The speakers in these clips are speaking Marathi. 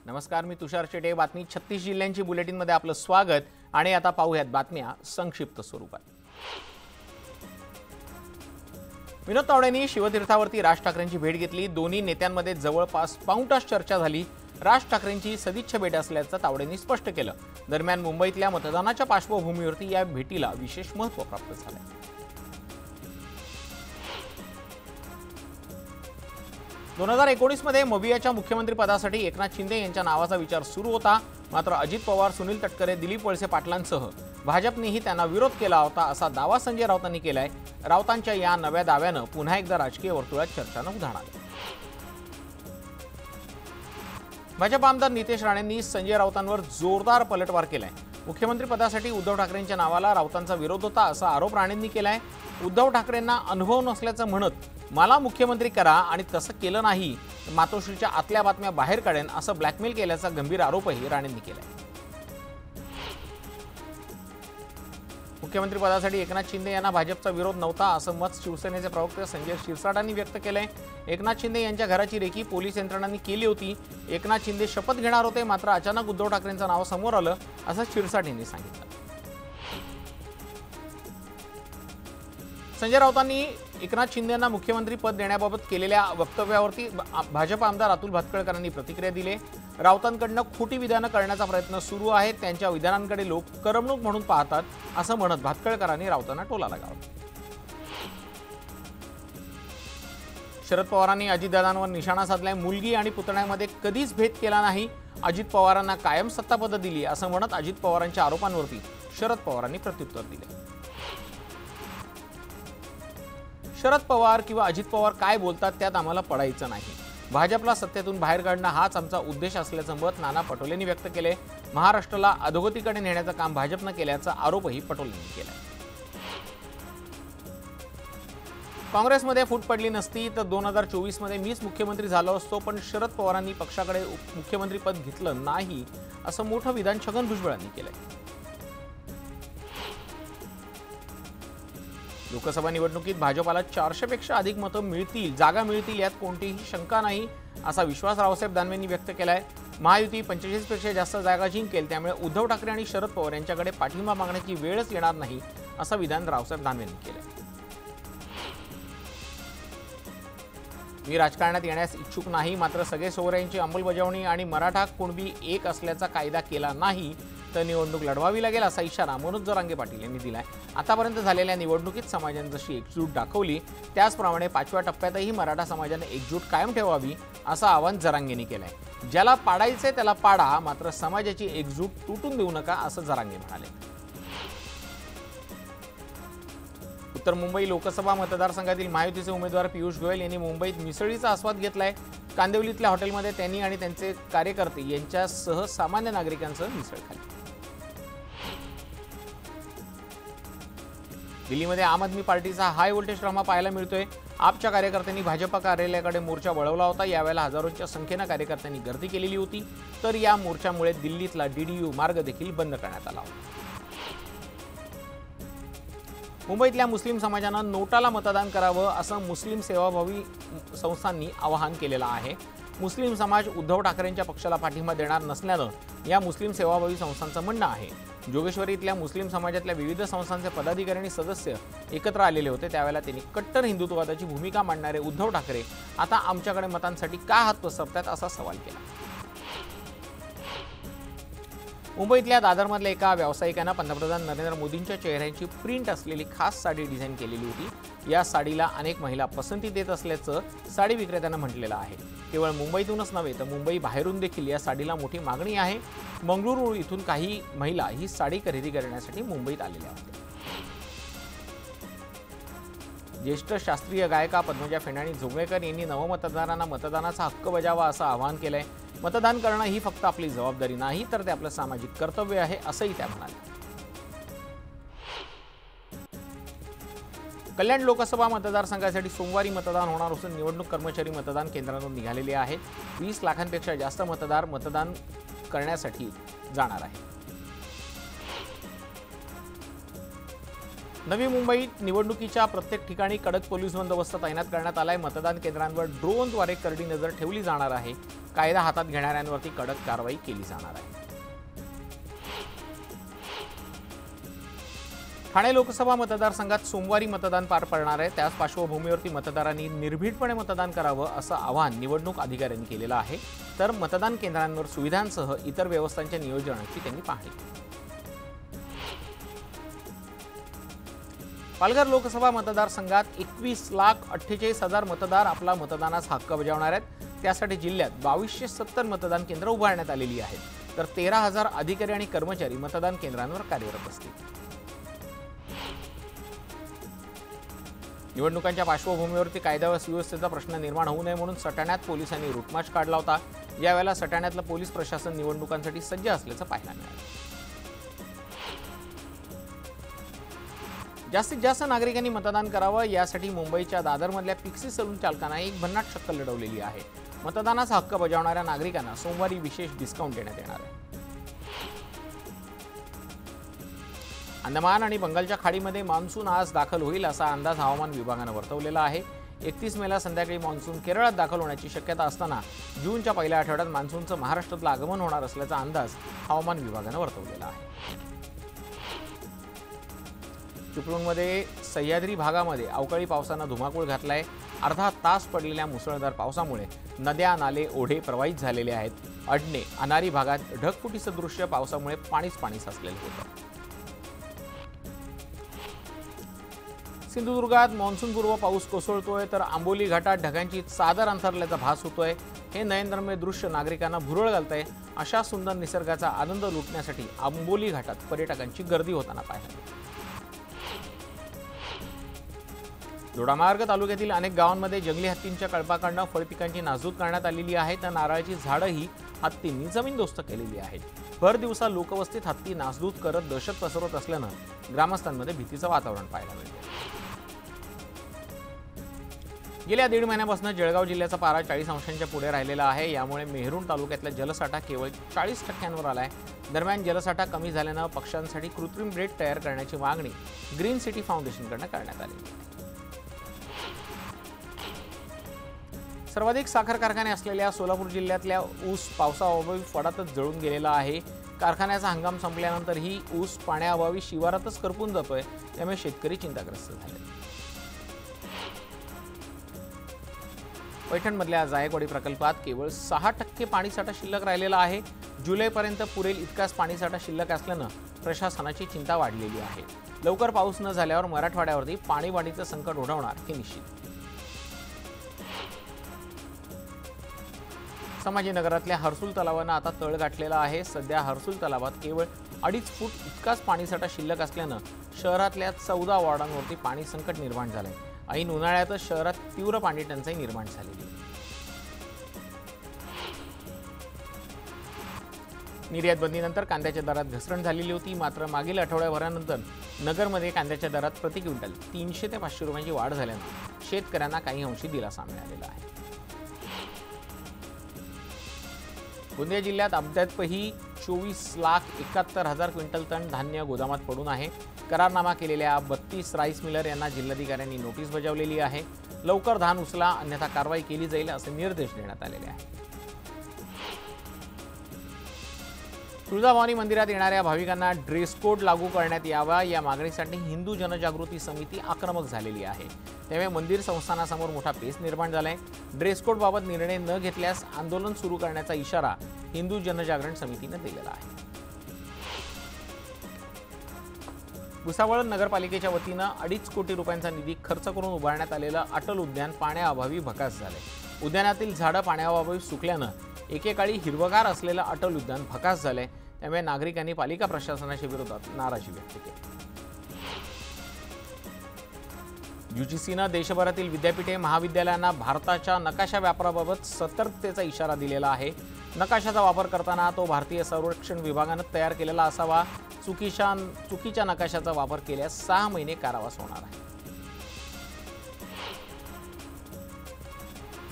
नमस्कार, मी तुषार चेटे. बातमी 36 जिल्ह्यांची बुलेटिनमध्ये आपलं स्वागत. आणि आता पाहूयात बातम्या संक्षिप्त स्वरूपात. विनोद तावडेंनी शिवतीर्थावरती राज ठाकरेंची भेट घेतली. दोन्ही नेत्यांमध्ये जवळपास पाऊण तास चर्चा झाली. राज ठाकरेंची सदिच्छा भेट असल्याचं तावडेंनी स्पष्ट केलं. दरम्यान मुंबईतल्या मतदानाच्या पार्श्वभूमीवरती या भेटीला विशेष महत्त्व प्राप्त झालं. दोन 2019 मध्ये मवियाच्या मुख्यमंत्री पदासाठी एकनाथ शिंदे यांच्या नावाचा विचार सुरू होता. मात्र अजित पवार, सुनील तटकरे, दिलीप वळसे पाटलांसह भाजपनेही त्यांना विरोध केला होता, असा दावा संजय राऊतांनी केलाय. राऊतांच्या या नव्या दाव्यानं पुन्हा एकदा राजकीय वर्तुळात चर्चांना उधाण आलं. भाजप आमदार नितेश राणेंनी संजय राऊतांवर जोरदार पलटवार केलाय. मुख्यमंत्री पदासाठी उद्धव ठाकरेंच्या नावाला राऊतांचा विरोध होता, असा आरोप राणेंनी केलाय. उद्धव ठाकरेंना अनुभव नसल्याचं म्हणत मला मुख्यमंत्री करा आणि तसं केलं नाही मातोश्रीच्या आतल्या बातम्या बाहेर काढेन, असं ब्लॅकमेल केल्याचा गंभीर आरोपही राणेंनी केलाय. मुख्यमंत्री पदासाठी एकनाथ शिंदे यांना भाजपचा विरोध नव्हता, असं मत शिवसेनेचे प्रवक्ते संजय शिरसाटांनी व्यक्त केलंय. एकनाथ शिंदे यांच्या घराची रेकी पोलीस यंत्रणांनी केली होती. एकनाथ शिंदे शपथ घेणार होते, मात्र अचानक उद्धव ठाकरेंचं नाव समोर आलं, असं शिरसाट यांनी सांगितलं. संजय राऊतांनी एकनाथ शिंदे यांना मुख्यमंत्री पद देण्याबाबत केलेल्या वक्तव्यावरती भाजप आमदार अतुल भातखळकरांनी प्रतिक्रिया दिली. राऊतांकडनं खोटी विधानं करण्याचा प्रयत्न सुरू आहे. त्यांच्या विधानांकडे लोक करमणूक म्हणून पाहतात, असं म्हणत भातखळकरांनी राऊतांना टोला लगावला. शरद पवारांनी अजितदादांवर निशाणा साधलाय. मुलगी आणि पुतण्यामध्ये कधीच भेद केला नाही. अजित पवारांना कायम सत्तापदं दिली, असं म्हणत अजित पवारांच्या आरोपांवरती शरद पवारांनी प्रत्युत्तर दिले. शरद पवार किंवा अजित पवार काय बोलतात त्यात आम्हाला पडायचं नाही. भाजपला सत्तेतून बाहेर काढणं हाच आमचा उद्देश असल्याचं मत नाना पटोलेंनी व्यक्त केले. महाराष्ट्राला अधोगतीकडे नेण्याचं काम भाजपनं केल्याचा आरोपही पटोलेंनी केला. काँग्रेसमध्ये फूट पडली नसती तर 2024 मध्ये मीच मुख्यमंत्री झालो असतो, पण शरद पवारांनी पक्षाकडे मुख्यमंत्री पद घेतलं नाही, असं मोठं विधान छगन भुजबळांनी केलंय. लोकसभा निवडणुकीत भाजपला 400 पेक्षा अधिक मतं जागा मिळतील यात कोणतीही शंका नाही, असा विश्वास रावसाहेब दानवेंनी व्यक्त केलाय. महायुती 45 पेक्षा जास्त जागा जिंकेल, त्यामुळे उद्धव ठाकरे आणि शरद पवार यांच्याकडे पाठिंबा मागण्याची वेळच येणार नाही, असं विधान रावसाहेब दानवेंनी केलंय. मी राजकारणात येण्यास इच्छुक नाही, मात्र सगळे सोयऱ्यांची अंमलबजावणी आणि मराठा कुणबी एक असल्याचा कायदा केला नाही तर निवडणूक लढवावी लागेल, असा इशारा मनोज जरांगे पाटील यांनी दिलाय. आतापर्यंत झालेल्या निवडणुकीत समाजाने जशी एकजूट दाखवली त्याचप्रमाणे 5व्या टप्प्यातही मराठा समाजाने एकजूट कायम ठेवावी, असं आवाहन जरांगेंनी केलंय. ज्याला पाडायचे त्याला पाडा, मात्र समाजाची एकजूट तुटून देऊ नका, असं जरांगे म्हणाले. उत्तर मुंबई लोकसभा मतदारसंघातील महायुतीचे उमेदवार पियुष गोयल यांनी मुंबईत मिसळीचा आस्वाद घेतलाय. कांदिवलीतल्या हॉटेलमध्ये त्यांनी आणि त्यांचे कार्यकर्ते यांच्यासह सामान्य नागरिकांसह मिसळ खाल्ली. दिल्लीमध्ये आम आदमी पार्टीचा हाय व्होल्टेज ड्रामा पाहायला मिळतोय. आपच्या कार्यकर्त्यांनी भाजपा कार्यालयाकडे मोर्चा वळवला होता. यावेळेला हजारोंच्या संख्येनं कार्यकर्त्यांनी गर्दी केलेली होती. तर या मोर्चामुळे दिल्लीतला DDU मार्ग देखील बंद करण्यात आला होता. मुंबईतल्या मुस्लिम समाजानं नोटाला मतदान करावं, असं मुस्लिम सेवाभावी संस्थांनी आवाहन केलेलं आहे. मुस्लिम समाज उद्धव ठाकरेंच्या पक्षाला पाठिंबा देणार नसल्यानं या मुस्लिम सेवाभावी संस्थांचं म्हणणं आहे. जोगेश्वरी इथल्या मुस्लिम समाजातल्या विविध संस्थांचे पदाधिकारी आणि सदस्य एकत्र आलेले होते. त्यावेळेला त्यांनी कट्टर हिंदुत्ववादाची भूमिका मांडणारे उद्धव ठाकरे आता आमच्याकडे मतांसाठी का हात पसरतात, असा सवाल केला. मुंबईतल्या दादरमधल्या एका व्यावसायिकानं पंतप्रधान नरेंद्र मोदींच्या चेहऱ्याची प्रिंट असलेली खास साडी डिझाईन केलेली होती. या साडीला अनेक महिला पसंती देत असल्याचं साडी विक्रेत्यानं म्हटलेलं आहे. केवळ मुंबईतूनच नव्हे तर मुंबई बाहेरून देखील या साडीला मोठी मागणी आहे. मंगळुरू इथून काही महिला ही साडी खरेदी करण्यासाठी मुंबईत आलेल्या होत्या. ज्येष्ठ शास्त्रीय गायिका पद्मजा फेडाणी जोगळेकर यांनी नवमतदारांना मतदानाचा हक्क बजावा, असं आवाहन केलंय. मतदान करणं ही फक्त आपली जबाबदारी नाही तर ते आपलं सामाजिक कर्तव्य आहे, असंही त्या म्हणाल्या. कल्याण लोकसभा मतदारसंघासाठी सोमवारी मतदान होणार असून निवडणूक कर्मचारी मतदान केंद्रांवर निघालेले आहेत. 20 लाखांपेक्षा जास्त मतदार मतदान करण्यासाठी जाणार आहेत. नवी मुंबईत निवडणुकीच्या प्रत्येक ठिकाणी कडक पोलीस बंदोबस्त तैनात करण्यात आलाय. मतदान केंद्रांवर ड्रोनद्वारे करडी नजर ठेवली जाणार आहे. कायदा हातात घेणाऱ्यांवरती कडक कारवाई केली जाणार आहे. ठाणे लोकसभा मतदारसंघात सोमवारी मतदान पार पडणार आहे. त्याच पार्श्वभूमीवरती मतदारांनी निर्भीडपणे मतदान करावं असं आवाहन निवडणूक अधिकाऱ्यांनी केलेलं आहे. तर मतदान केंद्रांवर सुविधांसह इतर व्यवस्थांच्या नियोजनाची त्यांनी पाहणी केली. पालघर लोकसभा मतदारसंघात 21,48,000 मतदार आपला मतदानाचा हक्क बजावणार आहेत. त्यासाठी जिल्ह्यात 2270 मतदान केंद्र उभारण्यात आलेली आहेत. तर 13,000 अधिकारी आणि कर्मचारी मतदान केंद्रांवर कार्यरत असतील. निवडणुकांच्या पार्श्वभूमीवरती कायदा व सुव्यवस्थेचा प्रश्न निर्माण होऊ नये म्हणून सटाण्यात पोलिसांनी रूटमार्च काढला होता. यावेळेला सटाण्यातलं पोलीस प्रशासन निवडणुकांसाठी सज्ज असल्याचं पाहायला मिळालं. जास्तीत जास्त नागरिकांनी मतदान करावं यासाठी मुंबईच्या दादरमधल्या पिक्सी सलून चालकांना एक भन्नाट शक्कल लढवलेली आहे. मतदानाचा हक्क बजावणाऱ्या नागरिकांना सोमवारी विशेष डिस्काउंट देण्यात येणार आहे. अंदमान आणि बंगालच्या खाडीमध्ये मान्सून आज दाखल होईल असा अंदाज हवामान विभागानं वर्तवलेला आहे. 31 मेला संध्याकाळी मान्सून केरळात दाखल होण्याची शक्यता असताना जूनच्या पहिल्या आठवड्यात मान्सूनचं महाराष्ट्रातलं आगमन होणार असल्याचा अंदाज हवामान विभागानं वर्तवलेला आहे. चिपळूणमध्ये सह्याद्री भागामध्ये अवकाळी पावसानं धुमाकूळ घातलाय. अर्धा तास पडलेल्या मुसळधार पावसामुळे नद्या नाले ओढे प्रवाहित झालेले आहेत. अडणे अनारी भागात ढगफुटीसदृश्य पावसामुळे पाणी साचलेलं होतं. सिंधुदुर्गात मान्सूनपूर्व पाऊस कोसळतोय तर आंबोली घाटात ढगांची चादर अंथरल्याचा भास होतोय. हे नयनरम्य दृश्य नागरिकांना भुरळ घालतंय. अशा सुंदर निसर्गाचा आनंद लुटण्यासाठी आंबोली घाटात पर्यटकांची गर्दी होताना पाहायला मिळते. दोडामार्ग तालुक्यातील अनेक गावांमध्ये जंगली हत्तींच्या कळपाकडनं फळपिकांची नासधूस करण्यात आलेली आहे. तर नारळाची झाडंही हत्तींनी जमीनदोस्त केलेली आहेत. भर दिवसा लोकवस्तीत हत्ती नासधूस करत दहशत पसरवत असल्यानं ग्रामस्थांमध्ये भीतीचं वातावरण पाहायला मिळतं. गेल्या 1.5 महिन्यापासून जळगाव जिल्ह्याचा पारा 40 अंशांच्या पुढे राहिलेला आहे. यामुळे मेहरुण तालुक्यातला जलसाठा केवळ 40% आलाय. दरम्यान जलसाठा कमी झाल्यानं पक्ष्यांसाठी कृत्रिम बेट तयार करण्याची मागणी ग्रीन सिटी फाउंडेशनकडून करण्यात आली आहे. सर्वाधिक साखर कारखाने असलेल्या सोलापूर जिल्ह्यातल्या ऊस पावसाअभावी फडातच जळून गेलेला आहे. कारखान्याचा हंगाम संपल्यानंतरही ऊस पाण्याअभावी शिवारातच करपून जातोय. त्यामुळे शेतकरी चिंताग्रस्त झाले. पैठणमधल्या जायकवाडी प्रकल्पात केवळ 6% पाणीसाठा शिल्लक राहिलेला आहे. जुलैपर्यंत पुरेल इतकाच पाणीसाठा शिल्लक असल्यानं प्रशासनाची चिंता वाढलेली आहे. लवकर पाऊस न झाल्यावर मराठवाड्यावरती पाणीवाढीचं संकट ओढवणार हे निश्चित. संभाजीनगरातल्या हर्सुल तलावानं आता तळ गाठलेला आहे. सध्या हर्सुल तलावात केवळ 2.5 फूट इतकाच पाणीसाठा शिल्लक असल्यानं शहरातल्या 14 वॉर्डांवरती पाणी संकट निर्माण झालंय. ऐन उन्हाळ्यातच शहरात तीव्र पाणी टंचाई निर्माण झालेली आहे. निर्यात बंदीनंतर कांद्याच्या दरात घसरण झालेली होती. मात्र मागील आठवड्याभरानंतर नगरमध्ये कांद्याच्या दरात प्रति क्विंटल 300 ते 500 रुपयांची वाढ झाल्यानं शेतकऱ्यांना काही अंशी दिलासा मिळालेला आहे. गोंदिया जिल्ह्यात अद्यापही 24,71,000 क्विंटल तण धान्य गोदामात पडून आहे. करारनामा केलेल्या 32 राईस मिलर यांना जिल्हाधिकाऱ्यांनी नोटीस बजावलेली आहे. लवकर धान उचला अन्यथा कारवाई केली जाईल असे निर्देश देण्यात आलेले आहेत. तुळजाभवानी मंदिरात येणाऱ्या भाविकांना ड्रेस कोड लागू करण्यात यावा या मागणीसाठी हिंदू जनजागृती समिती आक्रमक झालेली आहे. त्यामुळे मंदिर संस्थानासमोर मोठा पेच निर्माण झालाय. ड्रेस कोड बाबत निर्णय न घेतल्यास आंदोलन सुरू करण्याचा इशारा हिंदू जनजागरण समितीने दिलेला आहे. भुसावळ नगरपालिकेच्या वतीनं 2.5 कोटी रुपयांचा निधी खर्च करून उभारण्यात आलेलं अटल उद्यान पाण्याअभावी भकास झाले. उद्यानातील झाडं पाण्याअभावी सुकल्यानं एकेकाळी हिरवगार असलेलं अटल उद्यान भकास झालंय. त्यामुळे नागरिकांनी पालिका प्रशासनाच्या विरोधात नाराजी व्यक्त केली. यूजीसीनं देशभरातील विद्यापीठे महाविद्यालयांना भारताच्या नकाशा व्यापाराबाबत सतर्कतेचा इशारा दिलेला आहे. नकाशाचा वापर करताना तो भारतीय संरक्षण विभागानं तयार केलेला असावा. चुकीच्या नकाशाचा वापर केल्यास 6 महिने कारावास होणार आहे.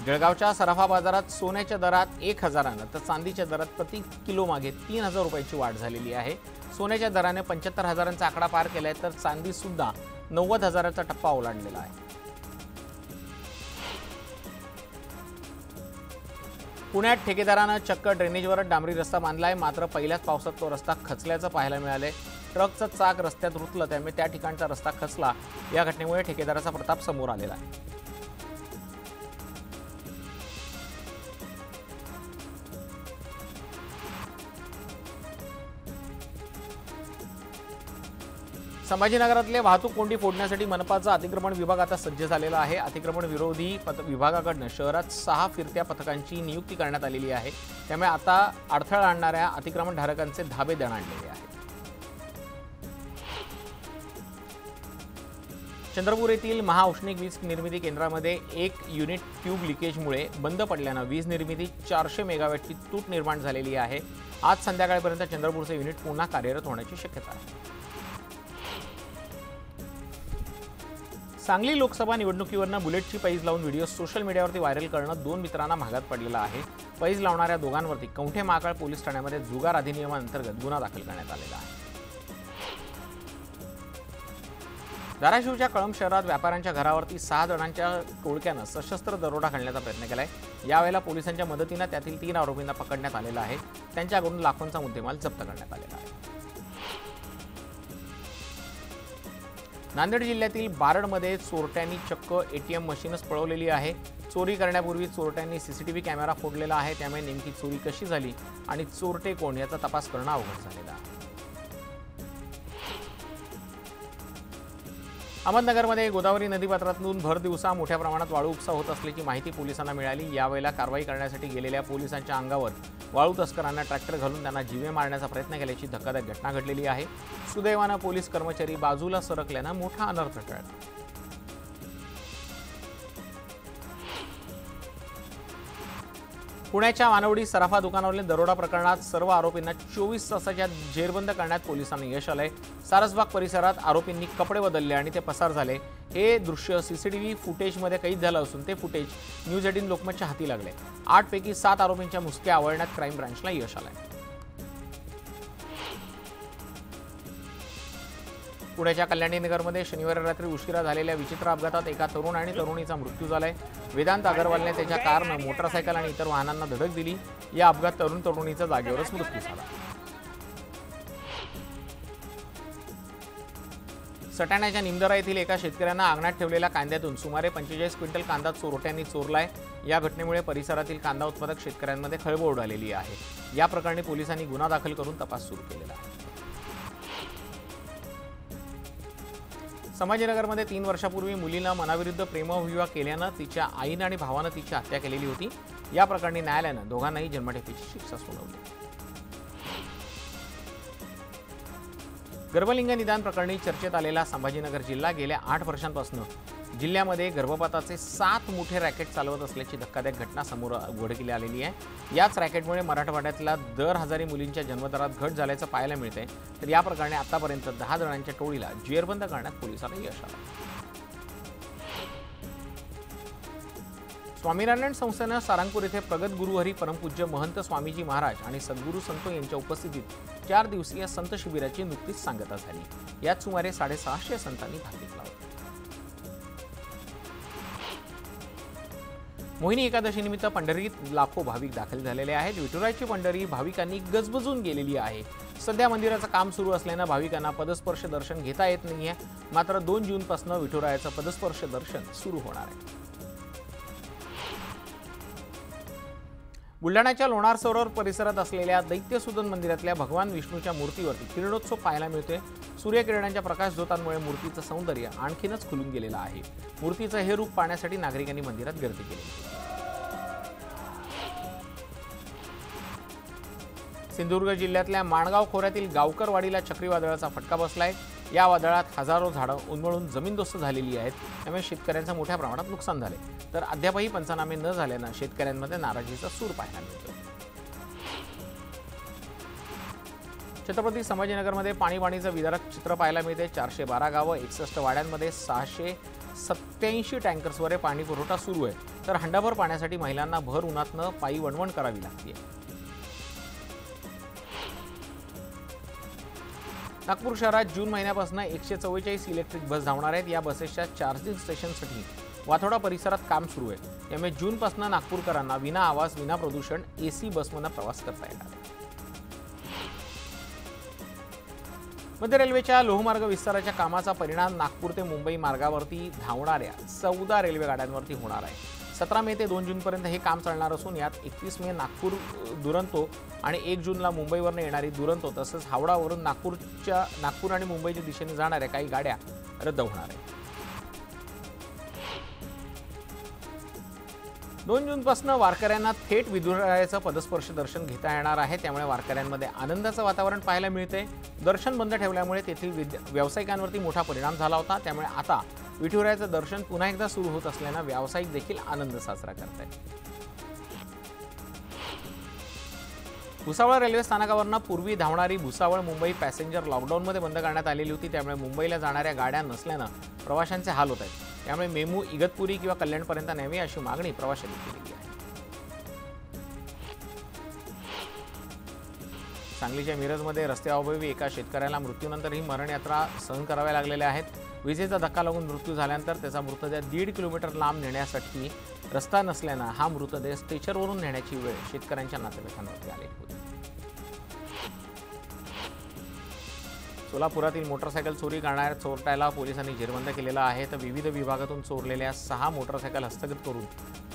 जळगावच्या सराफा बाजारात सोन्याच्या दरात 1,000 तर चांदीच्या दरात प्रति किलो मागे 3,000 रुपयांची वाढ झालेली आहे. सोन्याच्या दराने 75,000चा आकडा पार केलाय तर चांदी सुद्धा 90,000चा टप्पा ओलांडलेला आहे. पुण्यात ठेकेदारानं चक्क ड्रेनेजवरच डांबरी रस्ता बांधलाय, मात्र पहिल्याच पावसात तो रस्ता खचल्याचं पाहायला मिळालंय। ट्रकचं चाक रस्त्यात रुतलं, त्यामुळे त्या ठिकाणचा रस्ता खचला। या घटनेमुळे ठेकेदाराचा प्रताप समोर आलेला आहे। संभाजीनगरातले वाहतूक कोंडी फोडण्यासाठी मनपाचा अतिक्रमण विभाग आता सज्ज झालेला आहे। अतिक्रमण विरोधी विभागाकडून शहरात 6 फिरत्या पथकांची नियुक्ती करण्यात आलेली आहे। त्यामुळे आता अडथळा आणणाऱ्या अतिक्रमणधारकांचे धाबे दणाणलेले आहेत। चंद्रपूर येथील महाऔष्णिक वीज निर्मिती केंद्रामध्ये 1 युनिट ट्यूब लिकेजमुळे बंद पडल्यानं वीज निर्मिती 400 मेगावॅटची तूट निर्माण झालेली आहे। आज संध्याकाळपर्यंत चंद्रपूरचे युनिट पुन्हा कार्यरत होण्याची शक्यता आहे। सांगली लोकसभा निवडणुकीवरनं बुलेटची पैज लावून व्हिडिओ सोशल मीडियावरती व्हायरल करणं 2 मित्रांना महागात पडलेला आहे। पैज लावणाऱ्या दोघांवरती कवठे महाकाळ पोलीस ठाण्यामध्ये जुगार अधिनियमांतर्गत गुन्हा दाखल करण्यात आलेला आहे। धाराशिवच्या कळंब शहरात व्यापाऱ्यांच्या घरावरती 6 जणांच्या टोळक्यानं सशस्त्र दरोडा घालण्याचा प्रयत्न केलाय। यावेळेला पोलिसांच्या मदतीनं त्यातील 3 आरोपींना पकडण्यात आलेला आहे। त्यांच्याकडून लाखोंचा मुद्देमाल जप्त करण्यात आलेला आहे। नांदेड जिल्ह्यातील बारडमध्ये चोरट्यांनी चक्क एटीएम मशीनच पळवलेली आहे। चोरी करण्यापूर्वी चोरट्यांनी सीसीटीव्ही कॅमेरा फोडलेला आहे। त्यामुळे नेमकी चोरी कशी झाली आणि चोरटे कोण याचा तपास करणं अवघड झालेला आहे। अहमदनगरमध्ये गोदावरी नदीपात्रातून भर दिवसा मोठ्या प्रमाणात वाळू उपसा होत असल्याची माहिती पोलिसांना मिळाली। यावेळेला कारवाई करण्यासाठी गेलेल्या पोलिसांच्या अंगावर वाळू तस्करांना ट्रॅक्टर घालून त्यांना जीवे मारण्याचा प्रयत्न केल्याची धक्कादायक घटना घडलेली आहे। सुदैवानं पोलीस कर्मचारी बाजूला सरकल्यानं मोठा अनर्थ टळला। पुण्याच्या वानवडी सराफा दुकानावरील दरोडा प्रकरणात सर्व आरोपींना 24 तासाच्या जेरबंद करण्यात पोलिसांना यश आलंय। सारसबाग परिसरात आरोपींनी कपडे बदलले आणि ते पसार झाले। हे दृश्य सीसीटीव्ही फुटेजमध्ये कैद झालं असून ते फुटेज न्यूज 18 लोकमतच्या हाती लागले। 8 पैकी 7 आरोपींच्या मुसक्या आवळण्यात क्राईम ब्रांचला यश आलंय। पुण्याच्या कल्याणीनगरमध्ये शनिवारी रात्री उशिरा झालेल्या विचित्र अपघातात एका तरुण आणि तरुणीचा मृत्यू झालाय। वेदांत अगरवालने त्याच्या कारनं मोटरसायकल आणि इतर वाहनांना धडक दिली। या अपघातात तरुणीचा जागेवरच मृत्यू झाला। सटाण्याच्या निमदरा येथील एका शेतकऱ्यानं अंगणात ठेवलेल्या कांद्यातून सुमारे 45 क्विंटल कांदा चोरट्यांनी चोरलाय। या घटनेमुळे परिसरातील कांदा उत्पादक शेतकऱ्यांमध्ये खळबळ उडालेली आहे। या प्रकरणी पोलिसांनी गुन्हा दाखल करून तपास सुरू केलेला आहे। संभाजीनगरमध्ये 3 वर्षापूर्वी मुलीनं मनाविरुद्ध प्रेमविवाह केल्यानं तिच्या आईनं आणि भावानं तिची हत्या केलेली होती। या प्रकरणी न्यायालयानं दोघांनाही जन्मठेपेची शिक्षा सुनावली। गर्भलिंग निदान प्रकरणी चर्चेत आलेला संभाजीनगर जिल्हा गेल्या 8 वर्षांपासून जिल्ह्यामध्ये गर्भपाताचे 7 मोठे रॅकेट चालवत असल्याची धक्कादायक घटना समोर उघडकीला आलेली आहे। याच रॅकेटमुळे मराठवाड्यातल्या दर हजारी मुलींच्या जन्मदरात घट झाल्याचं पाहायला मिळतंय। तर या प्रकरणी आतापर्यंत 10 जणांच्या टोळीला जेरबंद करण्यात पोलिसांना यश आलं। स्वामीनारायण संस्थेनं सारंगपूर येथे प्रगत गुरुहरी परमपूज्य महंत स्वामीजी महाराज आणि सद्गुरू संत यांच्या उपस्थितीत 4 दिवसीय संत शिबिराची नुकतीच सांगता झाली। यात सुमारे 650 संतांनी भाग घेतला होता। मोहिनी एकादशी निमित्त पंढरीत लाखो भाविक दाखल झालेले आहेत। विठुरायाची पंढरी भाविकांनी गजबजून गेलेली आहे। सध्या मंदिराचं काम सुरू असल्यानं भाविकांना पदस्पर्श दर्शन घेता येत नाहीये। मात्र 2 जूनपासून विठुरायाचं पदस्पर्श दर्शन सुरू होणार आहे। बुलढाण्याच्या लोणार सरोवर परिसरात असलेल्या दैत्यसुदन मंदिरातल्या भगवान विष्णूच्या मूर्तीवरती किरणोत्सव पाहायला मिळतोय। सूर्यकिरणांच्या प्रकाशझोतांमुळे मूर्तीचं सौंदर्य आणखीनच खुलून गेलेलं आहे। मूर्तीचं हे रूप पाहण्यासाठी नागरिकांनी मंदिरात गर्दी केली। सिंधुदुर्ग जिल्ह्यातल्या माणगाव खोऱ्यातील गावकरवाडीला चक्रीवादळाचा फटका बसलाय। या वादळात हजारो झाडं उन्मळून जमीनदोस्त झालेली आहेत। त्यामुळे शेतकऱ्यांचं मोठ्या प्रमाणात नुकसान झाले। तर अद्यापही पंचनामे न झाल्यानं शेतकऱ्यांमध्ये नाराजीचा सूर पाहायला मिळतो। छत्रपती संभाजीनगरमध्ये पाणीचं विदारक चित्र पाहायला मिळते। 412 गावं 61 वाड्यांमध्ये 687 टँकर्सवर पाणी पुरवठा सुरू आहे। तर हंडाभर पाण्यासाठी महिलांना भर उन्हातनं पायी वणवण करावी लागते। नागपूर शहरात जून महिन्यापासून 144 इलेक्ट्रिक बस धावणार आहेत। या बसेसच्या चार्जिंग स्टेशनसाठी वाथोडा परिसरात काम सुरू आहे। त्यामुळे जूनपासून नागपूरकरांना विना आवाज विना प्रदूषण AC बसमधून प्रवास करता येणार आहे. मध्य रेल्वेच्या लोहमार्ग विस्ताराच्या कामाचा परिणाम नागपूर ते मुंबई मार्गावरती धावणाऱ्या 14 रेल्वे गाड्यांवरती होणार आहे. 17 मे ते 2 जूनपर्यंत हे काम चालणार असून यात 31 मे नागपूर दुरंतो आणि 1 जूनला मुंबईवरून येणारी दुरंतो तसंच हावडावरून नागपूर आणि मुंबईच्या दिशेने जाणाऱ्या काही गाड्या रद्द होणार आहेत. 2 जूनपासून वारकऱ्यांना थेट विठुरायाचं पदस्पर्श दर्शन घेता येणार आहे. त्यामुळे वारकऱ्यांमध्ये आनंदाचं वातावरण पाहायला मिळते. दर्शन बंद ठेवल्यामुळे तेथील व्यावसायिकांवरती मोठा परिणाम झाला होता. त्यामुळे आता विठुरायाचं दर्शन पुन्हा एकदा सुरू होत असल्यानं व्यावसायिक देखील आनंद साजरा करत आहेत. भुसावळ रेल्वे स्थानकावरून पूर्वी धावणारी भुसावळ मुंबई पॅसेंजर लॉकडाऊनमध्ये बंद करण्यात आलेली होती. त्यामुळे मुंबईला जाणाऱ्या गाड्या नसल्यानं प्रवाशांचे हाल होत आहेत. त्यामुळे मेमू इगतपुरी किंवा कल्याणपर्यंत न्यावी अशी मागणी प्रवाशांनी केली आहे. सांगलीच्या मिरजमध्ये रस्त्याअभावी एका शेतकऱ्याला मृत्यूनंतरही मरणयात्रा सहन कराव्या लागलेल्या आहेत. विजेचा धक्का लागून मृत्यू झाल्यानंतर त्याचा मृतदेह 1.5 किलोमीटर लांब नेण्यासाठी रस्ता नसल्यानं हा मृतदेह स्ट्रेचरवरून नेण्याची वेळ शेतकऱ्यांच्या नातेवाईकांवरती आली होती. सोलापुरातील मोटरसायकल चोरी करणाऱ्या चोरट्याला पोलिसांनी जेरबंद केलेला आहे. तर विविध विभागातून चोरलेल्या 6 मोटरसायकल हस्तगत करून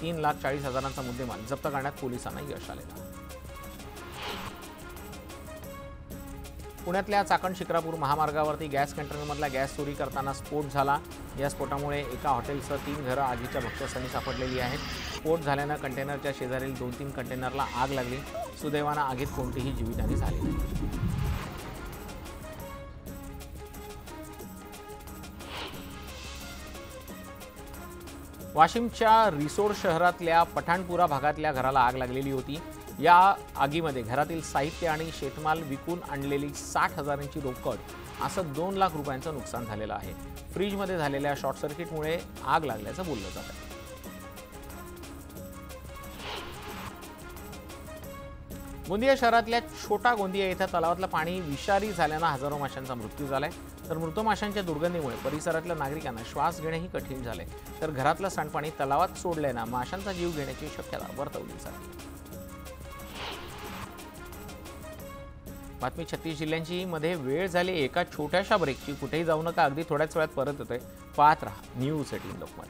3,40,000चा मुद्देमाल जप्त करण्यात पोलिसांना यश आलेलं आहे. पुण्यातल्या चाकण शिक्रापूर महामार्गावरती गॅस कंटेनरमधला गॅस चोरी करताना स्फोट झाला. या स्फोटामुळे एका हॉटेलसह 3 घरं आगीच्या भक्ष्यस्थानी सापडलेली आहेत. स्फोट झाल्यानं कंटेनरच्या शेजारील 2-3 कंटेनरला आग लागली. सुदैवानं आगीत कोणतीही जीवितहानी झाली नाही. वाशिमच्या रिसोड शहरातल्या पठाणपुरा भागातल्या घराला आग लागलेली होती. या आगीमध्ये घरातील साहित्य आणि शेतमाल विकून आणलेली 60,000ची रोकड असं 2 लाख रुपयांचं नुकसान झालेलं आहे. फ्रीजमध्ये झालेल्या शॉर्ट सर्किटमुळे आग लागल्याचं बोललं जात आहे. गोंदिया शहरातल्या छोटा गोंदिया येथे तलावातलं पाणी विषारी झाल्यानं हजारो माशांचा मृत्यू झालाय. तर मृत माशांच्या दुर्गंधीमुळे परिसरातल्या नागरिकांना श्वास घेणेही कठीण झाले. तर घरातलं सांडपाणी तलावात सोडल्यानं माशांचा जीव घेण्याची शक्यता वर्तवली जाते. बातमी 36 जिल्ह्यांची मध्ये वेळ झाली एका छोट्याशा ब्रेकची. कुठेही जाऊ नका, अगदी थोड्याच वेळात परत येतोय. पाहत रहा न्यूज 18 लोकमत.